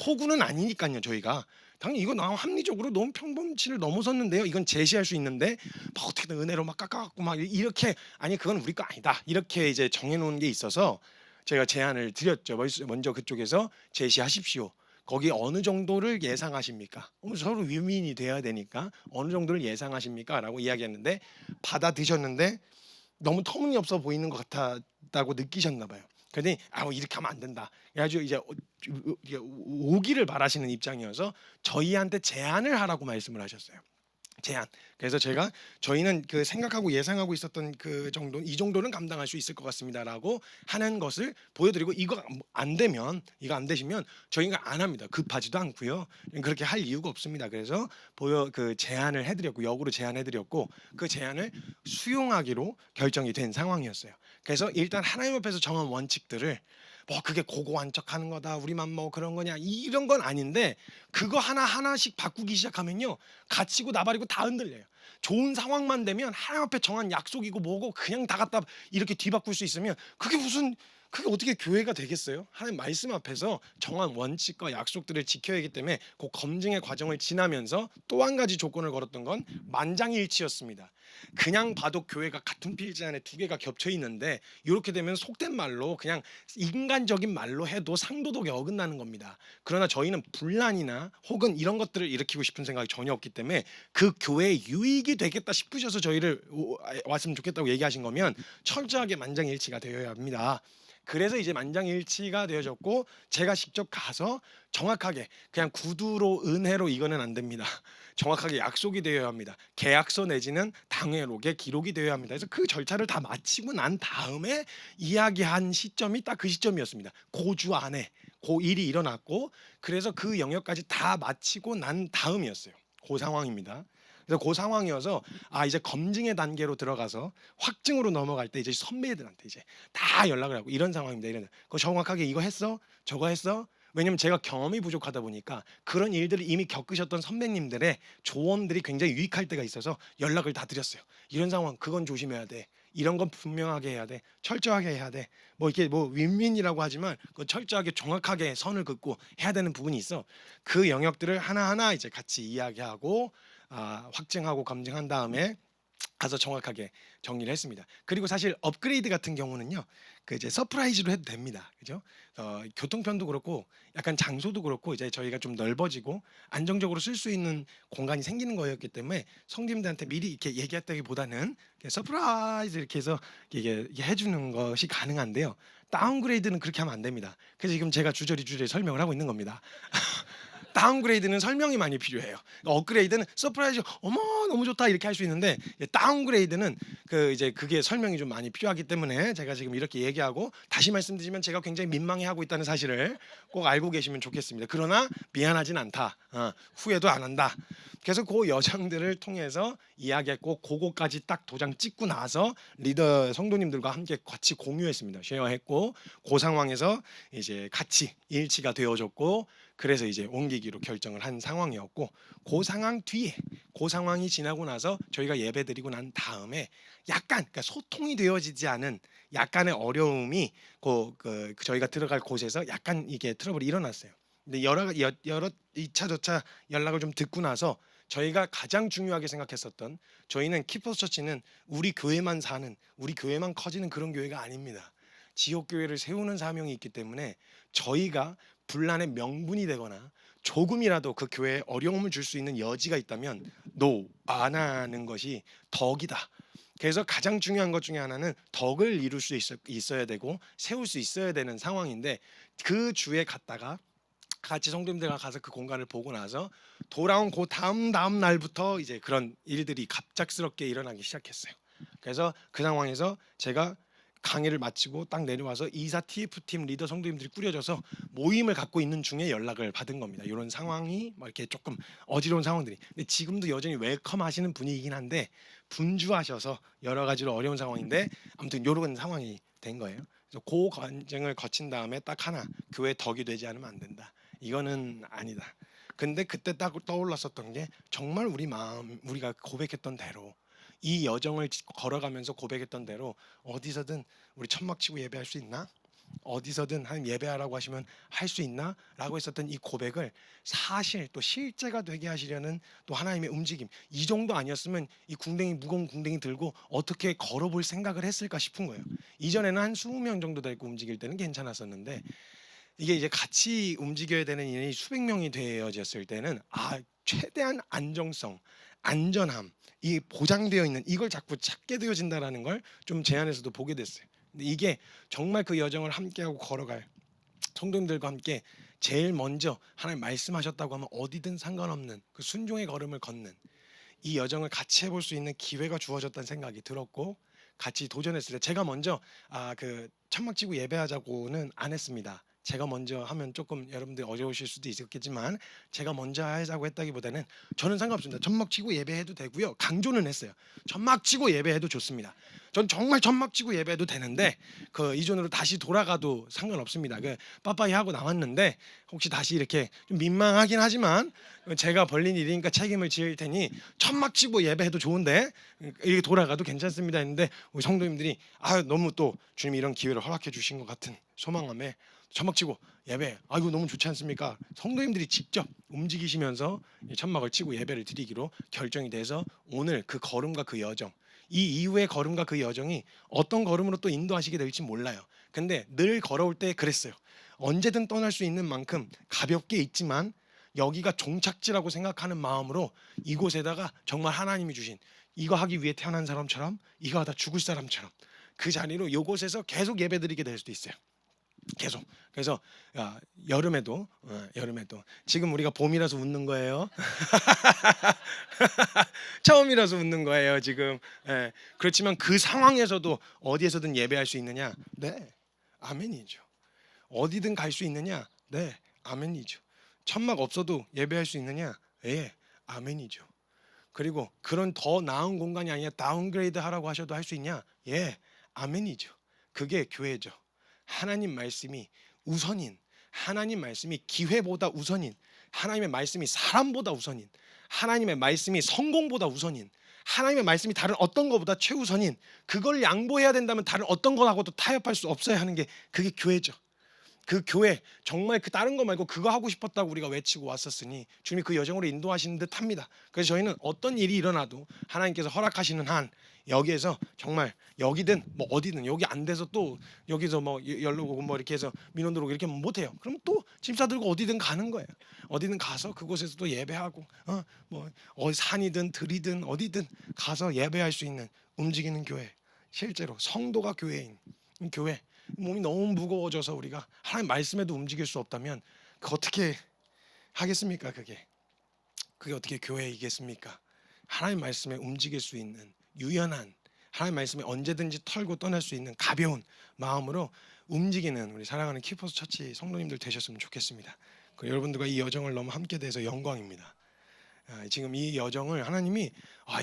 호구는 아니니까요. 저희가 당연히 이거 너무 합리적으로 너무 평범치를 넘어섰는데요, 이건 제시할 수 있는데 막 어떻게든 은혜로 막 깎아갖고 막 이렇게, 아니 그건 우리 거 아니다, 이렇게 이제 정해놓은 게 있어서 제가 제안을 드렸죠. 먼저 그쪽에서 제시하십시오. 거기 어느 정도를 예상하십니까? 서로 윈윈이 돼야 되니까 어느 정도를 예상하십니까? 라고 이야기했는데 받아드셨는데 너무 터무니없어 보이는 것 같다고 느끼셨나 봐요. 그러더니 이렇게 하면 안 된다. 그래가지고 이제 오기를 바라시는 입장이어서 저희한테 제안을 하라고 말씀을 하셨어요. 제한. 그래서 제가 저희는 그 생각하고 예상하고 있었던 그 정도 이 정도는 감당할 수 있을 것 같습니다라고 하는 것을 보여드리고 이거 안 되면 이거 안 되시면 저희가 안 합니다. 급하지도 않고요. 그렇게 할 이유가 없습니다. 그래서 보여 그 제안을 해드렸고 역으로 제안해드렸고 그 제안을 수용하기로 결정이 된 상황이었어요. 그래서 일단 하나님 앞에서 정한 원칙들을 뭐 그게 고고한 척하는 거다 우리만 뭐 그런 거냐 이런 건 아닌데 그거 하나 하나씩 바꾸기 시작하면요 갇히고 나발이고 다 흔들려요. 좋은 상황만 되면 하나님 앞에 정한 약속이고 뭐고 그냥 다 갖다 이렇게 뒤바꿀 수 있으면 그게 어떻게 교회가 되겠어요? 하나님 말씀 앞에서 정한 원칙과 약속들을 지켜야 하기 때문에 그 검증의 과정을 지나면서 또 한 가지 조건을 걸었던 건 만장일치였습니다. 그냥 봐도 교회가 같은 필지 안에 두 개가 겹쳐 있는데 이렇게 되면 속된 말로 그냥 인간적인 말로 해도 상도덕에 어긋나는 겁니다. 그러나 저희는 분란이나 혹은 이런 것들을 일으키고 싶은 생각이 전혀 없기 때문에 그 교회에 유익이 되겠다 싶으셔서 저희를 왔으면 좋겠다고 얘기하신 거면 철저하게 만장일치가 되어야 합니다. 그래서 이제 만장일치가 되어졌고 제가 직접 가서 정확하게 그냥 구두로 은혜로 이거는 안 됩니다. 정확하게 약속이 되어야 합니다. 계약서 내지는 당회록에 기록이 되어야 합니다. 그래서 그 절차를 다 마치고 난 다음에 이야기한 시점이 딱 그 시점이었습니다. 고주 안에 고 일이 일어났고 그래서 그 영역까지 다 마치고 난 다음이었어요. 그 상황입니다. 그래서 그 상황이어서 이제 검증의 단계로 들어가서 확증으로 넘어갈 때 이제 선배들한테 이제 다 연락을 하고 이런 상황입니다. 이런 거 정확하게 이거 했어? 저거 했어? 왜냐면 제가 경험이 부족하다 보니까 그런 일들을 이미 겪으셨던 선배님들의 조언들이 굉장히 유익할 때가 있어서 연락을 다 드렸어요. 이런 상황 그건 조심해야 돼. 이런 건 분명하게 해야 돼. 철저하게 해야 돼. 뭐 이렇게 뭐 윈윈이라고 하지만 그 철저하게 정확하게 선을 긋고 해야 되는 부분이 있어. 그 영역들을 하나하나 이제 같이 이야기하고 확증하고 검증한 다음에 가서 정확하게 정리를 했습니다. 그리고 사실 업그레이드 같은 경우는요, 그 이제 서프라이즈로 해도 됩니다. 그죠? 교통편도 그렇고, 약간 장소도 그렇고, 이제 저희가 좀 넓어지고 안정적으로 쓸 수 있는 공간이 생기는 거였기 때문에 성도님들한테 미리 이렇게 얘기했다기보다는 서프라이즈 이렇게 해서 이게 해주는 것이 가능한데요. 다운그레이드는 그렇게 하면 안 됩니다. 그래서 지금 제가 주저리 설명을 하고 있는 겁니다. 다운그레이드는 설명이 많이 필요해요. 업그레이드는 서프라이즈 어머 너무 좋다 이렇게 할 수 있는데 다운그레이드는 그 이제 그게 설명이 좀 많이 필요하기 때문에 제가 지금 이렇게 얘기하고 다시 말씀드리면 제가 굉장히 민망해하고 있다는 사실을 꼭 알고 계시면 좋겠습니다. 그러나 미안하진 않다. 후회도 안 한다. 그래서 그 여정들을 통해서 이야기했고 그거까지 딱 도장 찍고 나서 리더 성도님들과 함께 같이 공유했습니다. 쉐어했고 그 상황에서 이제 같이 일치가 되어졌고 그래서 이제 옮기기로 결정을 한 상황이었고 그 상황 뒤에 그 상황이 지나고 나서 저희가 예배드리고 난 다음에 약간 그러니까 소통이 되어지지 않은 약간의 어려움이 저희가 들어갈 곳에서 약간 이게 트러블이 일어났어요. 근데 여러 2차 저차 연락을 좀 듣고 나서 저희가 가장 중요하게 생각했었던 저희는 키퍼스 처치는 우리 교회만 사는 우리 교회만 커지는 그런 교회가 아닙니다. 지역 교회를 세우는 사명이 있기 때문에 저희가 분란의 명분이 되거나 조금이라도 그 교회에 어려움을 줄 수 있는 여지가 있다면 안 하는 것이 덕이다. 그래서 가장 중요한 것 중에 하나는 덕을 이룰 수 있어야 되고 세울 수 있어야 되는 상황인데 그 주에 갔다가 같이 성도님들과 가서 그 공간을 보고 나서 돌아온 그 다음 날부터 이제 그런 일들이 갑작스럽게 일어나기 시작했어요. 그래서 그 상황에서 제가 강의를 마치고 딱 내려와서 이사 TF팀 리더 성도님들이 꾸려져서 모임을 갖고 있는 중에 연락을 받은 겁니다. 이런 상황이 막 이렇게 조금 어지러운 상황들이. 근데 지금도 여전히 웰컴하시는 분위기긴 한데 분주하셔서 여러 가지로 어려운 상황인데 아무튼 이런 상황이 된 거예요. 그래서 그 과정을 거친 다음에 딱 하나 교회 덕이 되지 않으면 안 된다. 이거는 아니다. 근데 그때 딱 떠올랐었던 게 정말 우리가 고백했던 대로 이 여정을 걸어가면서 고백했던 대로 어디서든 우리 천막 치고 예배할 수 있나? 어디서든 하나님 예배하라고 하시면 할 수 있나? 라고 했었던 이 고백을 사실 또 실제가 되게 하시려는 또 하나님의 움직임 이 정도 아니었으면 이 무거운 궁뎅이 들고 어떻게 걸어볼 생각을 했을까 싶은 거예요. 이전에는 한 20명 정도 데리고 움직일 때는 괜찮았었는데 이게 이제 같이 움직여야 되는 인원이 수백 명이 되어졌을 때는 최대한 안정성, 안전함, 이 보장되어 있는 이걸 자꾸 찾게 되어진다라는 걸 좀 제안에서도 보게 됐어요. 근데 이게 정말 그 여정을 함께하고 걸어갈 성도님들과 함께 제일 먼저 하나님 말씀하셨다고 하면 어디든 상관없는 그 순종의 걸음을 걷는 이 여정을 같이 해볼 수 있는 기회가 주어졌다는 생각이 들었고 같이 도전했을 때 제가 먼저 그 천막 치고 예배하자고는 안 했습니다. 제가 먼저 하면 조금 여러분들 어려우실 수도 있었겠지만 제가 먼저 하자고 했다기보다는 저는 상관없습니다. 천막 치고 예배해도 되고요. 강조는 했어요. 천막 치고 예배해도 좋습니다. 전 정말 천막 치고 예배해도 되는데 그 이전으로 다시 돌아가도 상관없습니다. 그 빠빠이 하고 나왔는데 혹시 다시 이렇게 좀 민망하긴 하지만 제가 벌린 일이니까 책임을 지을 테니 천막 치고 예배해도 좋은데 이렇게 돌아가도 괜찮습니다 했는데 우리 성도님들이 너무 또 주님이 이런 기회를 허락해 주신 것 같은 소망함에 천막 치고 예배 이거 너무 좋지 않습니까? 성도님들이 직접 움직이시면서 천막을 치고 예배를 드리기로 결정이 돼서 오늘 그 걸음과 그 여정 이 이후의 걸음과 그 여정이 어떤 걸음으로 또 인도하시게 될지 몰라요. 근데 늘 걸어올 때 그랬어요. 언제든 떠날 수 있는 만큼 가볍게 있지만 여기가 종착지라고 생각하는 마음으로 이곳에다가 정말 하나님이 주신 이거 하기 위해 태어난 사람처럼 이거 하다 죽을 사람처럼 그 자리로 이곳에서 계속 예배드리게 될 수도 있어요. 계속. 그래서 여름에도 지금 우리가 봄이라서 웃는 거예요. 처음이라서 웃는 거예요 지금. 그렇지만 그 상황에서도 어디에서든 예배할 수 있느냐? 네, 아멘이죠. 어디든 갈 수 있느냐? 네, 아멘이죠. 천막 없어도 예배할 수 있느냐? 예, 아멘이죠. 그리고 그런 더 나은 공간이 아니라 다운그레이드 하라고 하셔도 할 수 있냐? 예, 아멘이죠. 그게 교회죠. 하나님 말씀이 우선인, 하나님 말씀이 기회보다 우선인, 하나님의 말씀이 사람보다 우선인, 하나님의 말씀이 성공보다 우선인, 하나님의 말씀이 다른 어떤 것보다 최우선인, 그걸 양보해야 된다면 다른 어떤 것하고도 타협할 수 없어야 하는 게 그게 교회죠. 그 교회 정말 그 다른 거 말고 그거 하고 싶었다고 우리가 외치고 왔었으니 주님이 그 여정으로 인도하시는 듯합니다. 그래서 저희는 어떤 일이 일어나도 하나님께서 허락하시는 한 여기에서 정말 여기든 뭐 어디든 여기 안 돼서 또 여기서 뭐 연로고 뭐 이렇게 해서 민원 들어오고 이렇게 못 해요. 그럼 또 짐 싸들고 어디든 가는 거예요. 어디든 가서 그곳에서 또 예배하고 산이든 들이든 어디든 가서 예배할 수 있는 움직이는 교회. 실제로 성도가 교회인 교회. 몸이 너무 무거워져서 우리가 하나님 말씀에도 움직일 수 없다면 그 어떻게 하겠습니까? 그게 어떻게 교회이겠습니까? 하나님 말씀에 움직일 수 있는 유연한 하나님 말씀에 언제든지 털고 떠날 수 있는 가벼운 마음으로 움직이는 우리 사랑하는 키퍼스 처치 성도님들 되셨으면 좋겠습니다. 여러분들과 이 여정을 너무 함께 돼서 영광입니다. 지금 이 여정을 하나님이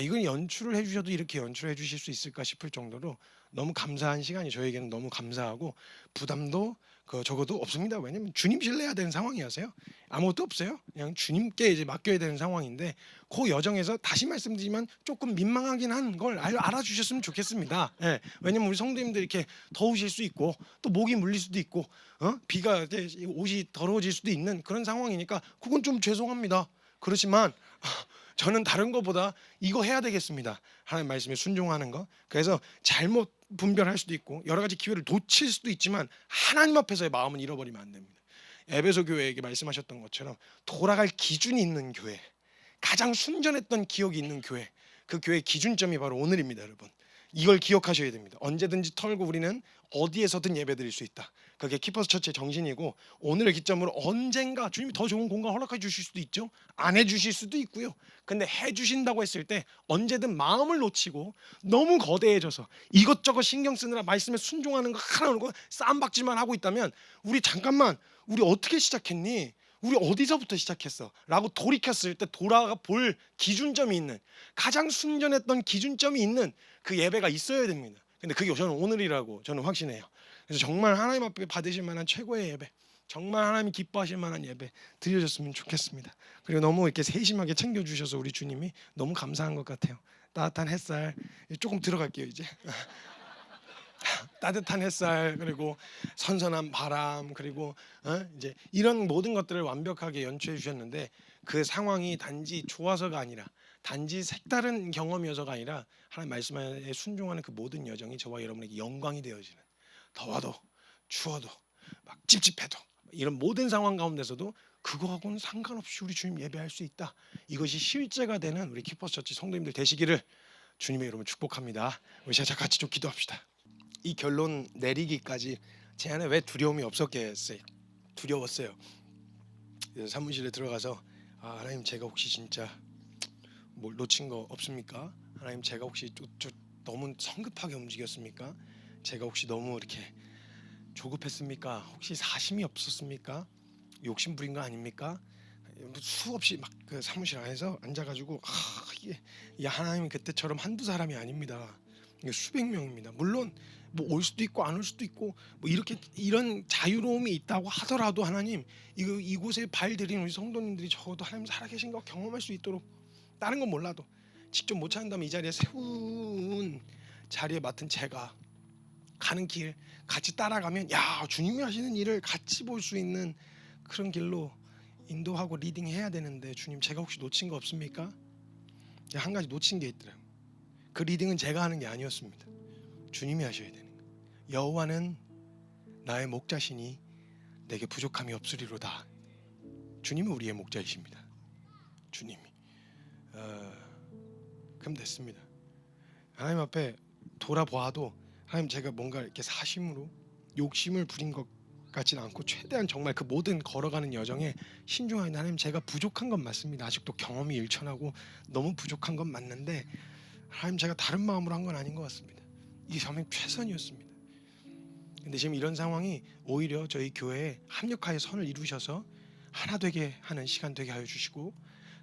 이건 연출을 해주셔도 이렇게 연출해 주실 수 있을까 싶을 정도로 너무 감사한 시간이 저에게는 너무 감사하고 부담도 적어도 없습니다. 왜냐하면 주님 신뢰해야 되는 상황이어서요. 아무것도 없어요. 그냥 주님께 이제 맡겨야 되는 상황인데 그 여정에서 다시 말씀드리지만 조금 민망하긴 한 걸 알아주셨으면 좋겠습니다. 왜냐하면 우리 성도님들 이렇게 더우실 수 있고 또 목이 물릴 수도 있고 비가 옷이 더러워질 수도 있는 그런 상황이니까 그건 좀 죄송합니다. 그렇지만 저는 다른 것보다 이거 해야 되겠습니다. 하나님 말씀에 순종하는 거. 그래서 잘못 분별할 수도 있고 여러 가지 기회를 놓칠 수도 있지만 하나님 앞에서의 마음은 잃어버리면 안 됩니다. 에베소 교회에게 말씀하셨던 것처럼 돌아갈 기준이 있는 교회, 가장 순전했던 기억이 있는 교회, 그 교회의 기준점이 바로 오늘입니다. 여러분 이걸 기억하셔야 됩니다. 언제든지 털고 우리는 어디에서든 예배드릴 수 있다. 그게 키퍼스 처치의 정신이고 오늘을 기점으로 언젠가 주님이 더 좋은 공간 허락해 주실 수도 있죠. 안 해주실 수도 있고요. 근데 해주신다고 했을 때 언제든 마음을 놓치고 너무 거대해져서 이것저것 신경 쓰느라 말씀에 순종하는 거 하나 놓고 쌈박질만 하고 있다면 우리 잠깐만 우리 어떻게 시작했니? 우리 어디서부터 시작했어? 라고 돌이켰을 때 돌아가 볼 기준점이 있는 가장 순전했던 기준점이 있는 그 예배가 있어야 됩니다. 근데 그게 저는 오늘이라고 저는 확신해요. 그래서 정말 하나님 앞에 받으실 만한 최고의 예배, 정말 하나님이 기뻐하실 만한 예배 드려졌으면 좋겠습니다. 그리고 너무 이렇게 세심하게 챙겨주셔서 우리 주님이 너무 감사한 것 같아요. 따뜻한 햇살 조금 들어갈게요 이제. 따뜻한 햇살 그리고 선선한 바람 그리고 이제 이런 모든 것들을 완벽하게 연출해 주셨는데 그 상황이 단지 좋아서가 아니라 단지 색다른 경험이어서가 아니라 하나님 말씀에 순종하는 그 모든 여정이 저와 여러분에게 영광이 되어지는 더워도 추워도 막 찝찝해도 이런 모든 상황 가운데서도 그거하고는 상관없이 우리 주님 예배할 수 있다. 이것이 실제가 되는 우리 키퍼스 처치 성도님들 되시기를 주님의 이름으로 축복합니다. 우리 시작 같이 좀 기도합시다. 이 결론 내리기까지 제 안에 왜 두려움이 없었겠어요? 두려웠어요. 그래서 사무실에 들어가서 하나님 제가 혹시 진짜 뭘 놓친 거 없습니까? 하나님, 제가 혹시 너무 성급하게 움직였습니까? 제가 혹시 너무 이렇게 조급했습니까? 혹시 사심이 없었습니까? 욕심 부린 거 아닙니까? 수없이 막 그 사무실 안에서 앉아가지고 이게 하나님은 그때처럼 한두 사람이 아닙니다. 이게 수백 명입니다. 물론 뭐 올 수도 있고 안 올 수도 있고 뭐 이렇게 이런 자유로움이 있다고 하더라도 하나님, 이곳에 발 들인 우리 성도님들이 적어도 하나님 살아계신 거 경험할 수 있도록, 다른 건 몰라도 직접 못 찾는다면 이 자리에 세운 자리에 맡은 제가 가는 길 같이 따라가면 주님이 하시는 일을 같이 볼 수 있는 그런 길로 인도하고 리딩해야 되는데, 주님, 제가 혹시 놓친 거 없습니까? 한 가지 놓친 게 있더라고요. 그 리딩은 제가 하는 게 아니었습니다. 주님이 하셔야 되는 거예요. 여호와는 나의 목자시니 내게 부족함이 없으리로다. 주님은 우리의 목자이십니다. 주님이. 그럼 됐습니다. 하나님 앞에 돌아보아도 하나님, 제가 뭔가 이렇게 사심으로 욕심을 부린 것 같지는 않고 최대한 정말 그 모든 걸어가는 여정에 신중하게, 하나님, 제가 부족한 건 맞습니다. 아직도 경험이 일천하고 너무 부족한 건 맞는데 하나님, 제가 다른 마음으로 한 건 아닌 것 같습니다. 이게 정말 최선이었습니다. 근데 지금 이런 상황이 오히려 저희 교회에 합력하여 선을 이루셔서 하나 되게 하는 시간 되게 하여 주시고,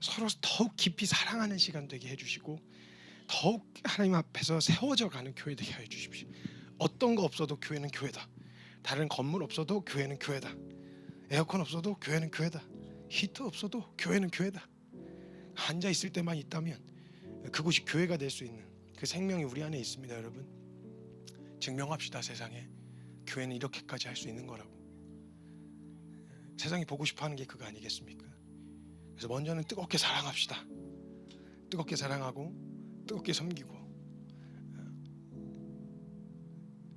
서로 더욱 깊이 사랑하는 시간 되게 해주시고, 더욱 하나님 앞에서 세워져 가는 교회 되게 하여 주십시오. 어떤 거 없어도 교회는 교회다. 다른 건물 없어도 교회는 교회다. 에어컨 없어도 교회는 교회다. 히터 없어도 교회는 교회다. 앉아 있을 때만 있다면 그곳이 교회가 될 수 있는 그 생명이 우리 안에 있습니다. 여러분, 증명합시다. 세상에 교회는 이렇게까지 할 수 있는 거라고. 세상이 보고 싶어하는 게 그거 아니겠습니까? 그래서 먼저는 뜨겁게 사랑합시다. 뜨겁게 사랑하고 뜨겁게 섬기고,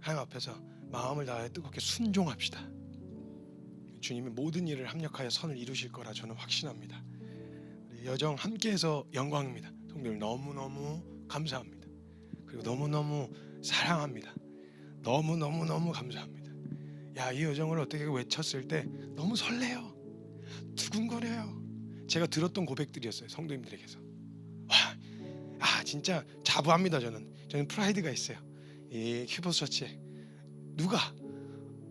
하나님 앞에서 마음을 다해 뜨겁게 순종합시다. 주님이 모든 일을 합력하여 선을 이루실 거라 저는 확신합니다. 여정 함께해서 영광입니다. 성도님, 너무너무 감사합니다. 그리고 너무너무 사랑합니다. 너무너무 감사합니다. 이 여정을 어떻게 외쳤을 때 너무 설레요. 두근거려요. 제가 들었던 고백들이었어요. 성도님들에게서. 진짜 자부합니다. 저는 프라이드가 있어요. 이 키퍼스 처치에 누가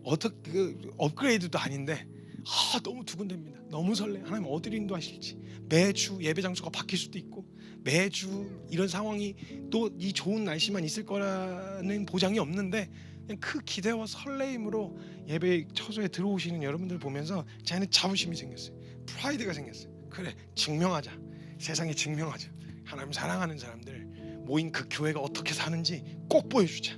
어떻게 업그레이드도 아닌데 너무 두근댑니다. 너무 설레. 하나님 어디로 인도하실지. 매주 예배 장소가 바뀔 수도 있고, 매주 이런 상황이 또 이 좋은 날씨만 있을 거라는 보장이 없는데, 그냥 그 기대와 설레임으로 예배 처소에 들어오시는 여러분들 보면서 제 안에 자부심이 생겼어요. 프라이드가 생겼어요. 그래, 증명하자. 세상에 증명하자. 하나님 사랑하는 사람들 모인 그 교회가 어떻게 사는지 꼭 보여주자.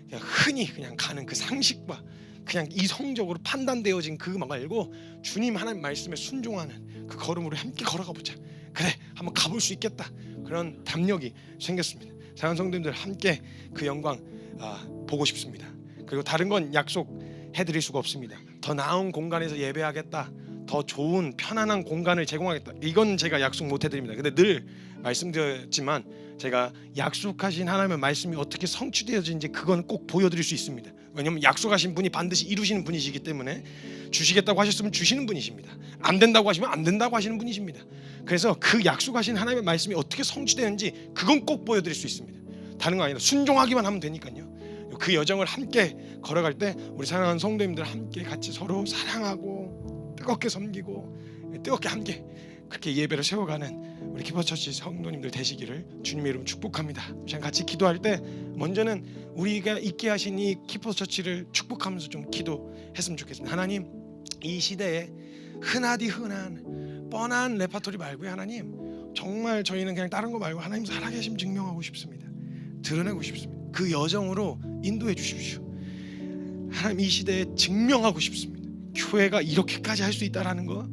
그냥 흔히 그냥 가는 그 상식과 그냥 이성적으로 판단되어진 그 말고 주님 하나님 말씀에 순종하는 그 걸음으로 함께 걸어가 보자. 그래, 한번 가볼 수 있겠다. 그런 담력이 생겼습니다. 사랑하는 성도님들, 함께 그 영광 보고 싶습니다. 그리고 다른 건 약속해드릴 수가 없습니다. 더 나은 공간에서 예배하겠다, 더 좋은 편안한 공간을 제공하겠다, 이건 제가 약속 못 해드립니다. 근데 늘 말씀드렸지만 제가 약속하신 하나님의 말씀이 어떻게 성취되어진지 그건 꼭 보여드릴 수 있습니다. 왜냐하면 약속하신 분이 반드시 이루시는 분이시기 때문에, 주시겠다고 하셨으면 주시는 분이십니다. 안 된다고 하시면 안 된다고 하시는 분이십니다. 그래서 그 약속하신 하나님의 말씀이 어떻게 성취되는지 그건 꼭 보여드릴 수 있습니다. 다른 거 아니라 순종하기만 하면 되니까요. 그 여정을 함께 걸어갈 때 우리 사랑하는 성도님들 함께 같이 서로 사랑하고 뜨겁게 섬기고 뜨겁게 함께 그렇게 예배를 세워가는 우리 키퍼처치 성도님들 되시기를 주님의 이름으로 축복합니다. 시간 같이 기도할 때 먼저는 우리가 있게 하신 이 키퍼처치를 축복하면서 좀 기도했으면 좋겠습니다. 하나님, 이 시대에 흔하디 흔한 뻔한 레파토리 말고요, 하나님 정말 저희는 그냥 다른 거 말고 하나님 살아계심 증명하고 싶습니다. 드러내고 싶습니다. 그 여정으로 인도해 주십시오. 하나님, 이 시대에 증명하고 싶습니다. 교회가 이렇게까지 할 수 있다라는 거,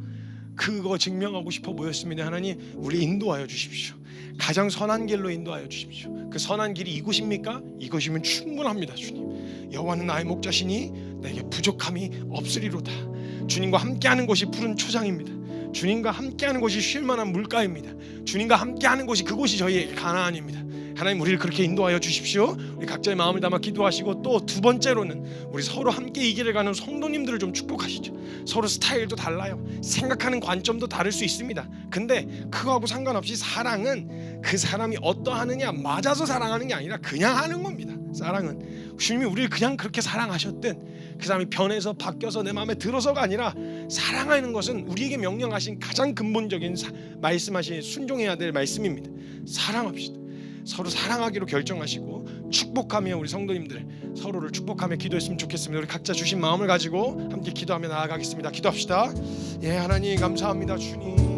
그거 증명하고 싶어 모였습니다. 하나님, 우리 인도하여 주십시오. 가장 선한 길로 인도하여 주십시오. 그 선한 길이 이곳입니까? 이것이면 충분합니다. 주님, 여호와는 나의 목자시니 내게 부족함이 없으리로다. 주님과 함께하는 것이 푸른 초장입니다. 주님과 함께하는 곳이 쉴 만한 물가입니다. 주님과 함께하는 곳이 그곳이 저희의 가나안입니다. 하나님 우리를 그렇게 인도하여 주십시오. 우리 각자의 마음을 담아 기도하시고 또 두 번째로는 우리 서로 함께 이 길을 가는 성도님들을 좀 축복하시죠. 서로 스타일도 달라요. 생각하는 관점도 다를 수 있습니다. 근데 그거하고 상관없이 사랑은 그 사람이 어떠하느냐 맞아서 사랑하는 게 아니라 그냥 하는 겁니다. 사랑은 주님이 우리를 그냥 그렇게 사랑하셨든 그 사람이 변해서 바뀌어서 내 마음에 들어서가 아니라 사랑하는 것은 우리에게 명령하신 가장 근본적인 말씀하신 순종해야 될 말씀입니다. 사랑합시다. 서로 사랑하기로 결정하시고 축복하며 우리 성도님들 서로를 축복하며 기도했으면 좋겠습니다. 우리 각자 주신 마음을 가지고 함께 기도하며 나아가겠습니다. 기도합시다. 예, 하나님 감사합니다. 주님